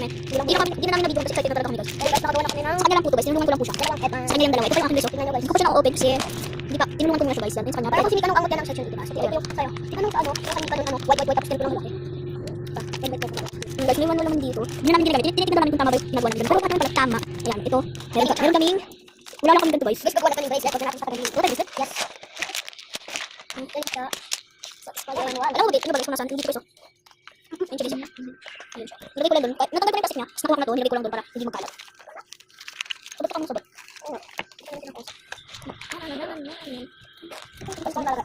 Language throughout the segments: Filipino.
yan. Hindi na namin na-video kasi excited na talaga kami guys. Kaya guys, nakagawa na kami ng... Sa kanya lang po to guys, tinulungan ko lang po siya. Sa kanya yung dalawa. Ito pa yung aking guys. Tingnan nyo guys. Hindi ko pa siya na-open kasi... Hindi pa, tinulungan ko muna siya guys. Yan sa kanya. Pero kung si Mika nung angot yan ang section dito. So, ito yung sa'yo. Tingnan nung sa ano, yung kanyung ano, white tapos ganito lang malaki. Guys, niwan mo naman dito. Hindi na namin ginagamit. Tinitignan namin kung tama ba yung ginagawa namin. Pero kung pala tama. Ayan, ito. Meron kaming... Wala lang kami ganito guys. Guys, gagawa na kami guys. Ito na natin sa kanya. Ito guys. Yes. Ito siya. Alam mo ba guys, kung nasaan? Hindi ko guys. Ayun siya guys. Ayun siya. Nilagay ko lang doon. Natanggal ko na yung plastic niya. Tapos nakuha ko na to. Nilagay ko lang doon para hindi magkalat. Sabot ka mong sabot.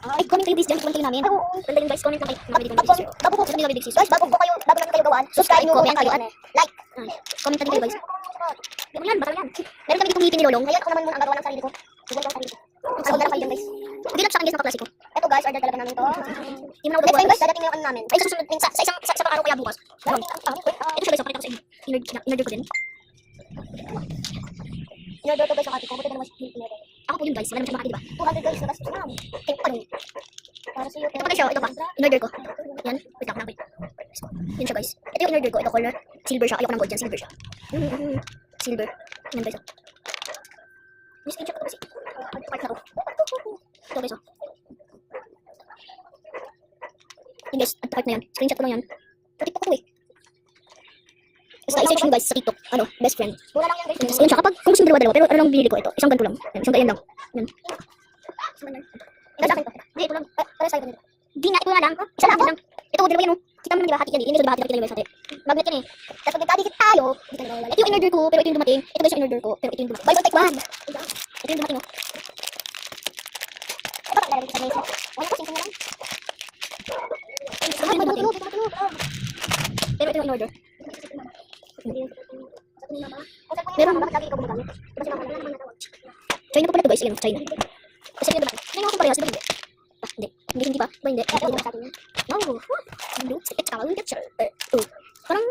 Ay, comment kayo guys dyan. Comment kayo namin. Ganda yun guys. Comment lang kayo. Bago po kayo big sis. Guys, bago namin kayo gawaan. Subscribe nyo. Comment kayo. Like. Comment na din kayo guys. Yan yan. Batal yan. Meron kami dito ngipin ni Lolong. Ngayon ako naman muna ang gagawa ng sarili ko. Siguro ang sarili ko. Sagod na lang kayo dyan guys. Hindi lang sa akin guys nakaplasiko. Ito guys, order talaga namin to. Next time guys, dadating na yung ano namin. Ay, sa susunod din. Sa araw kaya bukas. Ito siya guys. Pakita ko sa inyo. In-order ko din. In-order ko guys ang ate ko. Buti na naman siya in-order. Ako po yun guys. Wala naman siya makati diba? 200 guys. Nagastos na. Thank you pa rin. Para sa'yo. Ito pa guys siya. Ito pa. In-order ko. Yan. Wait lang. Yun siya guys. Ito yung in-order ko. Ito color. Silver siya. Ayoko ng gold yan. Silver siya. Silver. Yan guys. May screenshot ko kasi. Part na to. Ito guys. Yan guys. At part na yan. Screenshot ko lang yan. Sa TikTok ko eh. Basta i-search nyo guys sa TikTok. Ano? Best friend. Mura lang yan guys. Ayun siya. Kapag kung gusto nyo dalawa. Pero ano lang binili ko ito. Isang ganito lang. Yan. Isang ganyan lang. Yan. Ito sa akin ito. Hindi ito lang. Para sa'yo ganito. Hindi nga. Ito na lang. Isa lang. Ito. Dalawa yan o. Kita mo naman diba hati yan eh. Hindi ito diba hati. Nakita nyo guys hati. Magnet yan eh. Tapos pag nagkadikit tayo. Ito yung in-order ko. Pero ito yung dumating. Ito guys yung in-order ko. Pero ito yung dumating. Buy one take one. Ito yung dumating o. Ito pa lalagay ko sa mesa. Wala ko singkong na lang. Pero ito yung in-order. Meron bakit lagi ikaw gumagamit? China ko pala ito guys. Ayan, China. Kasi yun diba? Ngayon ako parehas. Diba hindi? Hindi. Hindi ba? Ba hindi? No. Hindi. It's all in the picture. Parang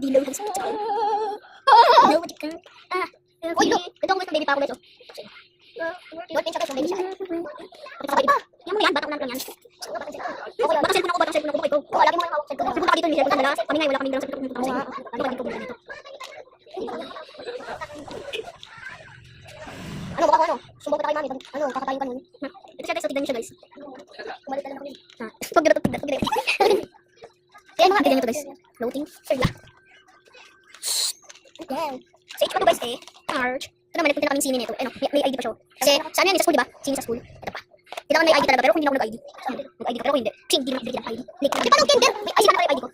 dilaw din sa picture. No, what you can. Uy, look. Ito ang guys ng baby pa ako guys. What pincha guys ng baby siya. Yan mo yan. Batang lang yan. Baka cellphone ako. Batang cellphone ako. Ito. Lagi mo yung hawak cellphone. Pupunta ka dito. Hindi cellphone dala. Kami nga wala kaming dalang cellphone. Pupunta ka sa inyo. Ano ba dito dito? Ano baka ano? Sumbong pa tayo mami. Ano? Kakatayin ka nun. Ito siya guys. Tignan niyo siya guys. Kumalit na lang kami. Pag tignan. Kaya mga tignan niyo to guys. Floating. Serya. Again. Sa ito pa to guys eh. March. Ito naman. Nagpunta kaming sini nito. Ano? May ID pa siya. Kasi saan yan? Sa school diba? Sini sa school. Ito pa. Kailangan may ID talaga. Pero kung hindi ako nag-ID. Nag-ID ka pero kung hindi. Kasi hindi naman ako binigyan ng ID. Di ba nung kinder? May ID ka na kayo ID ko.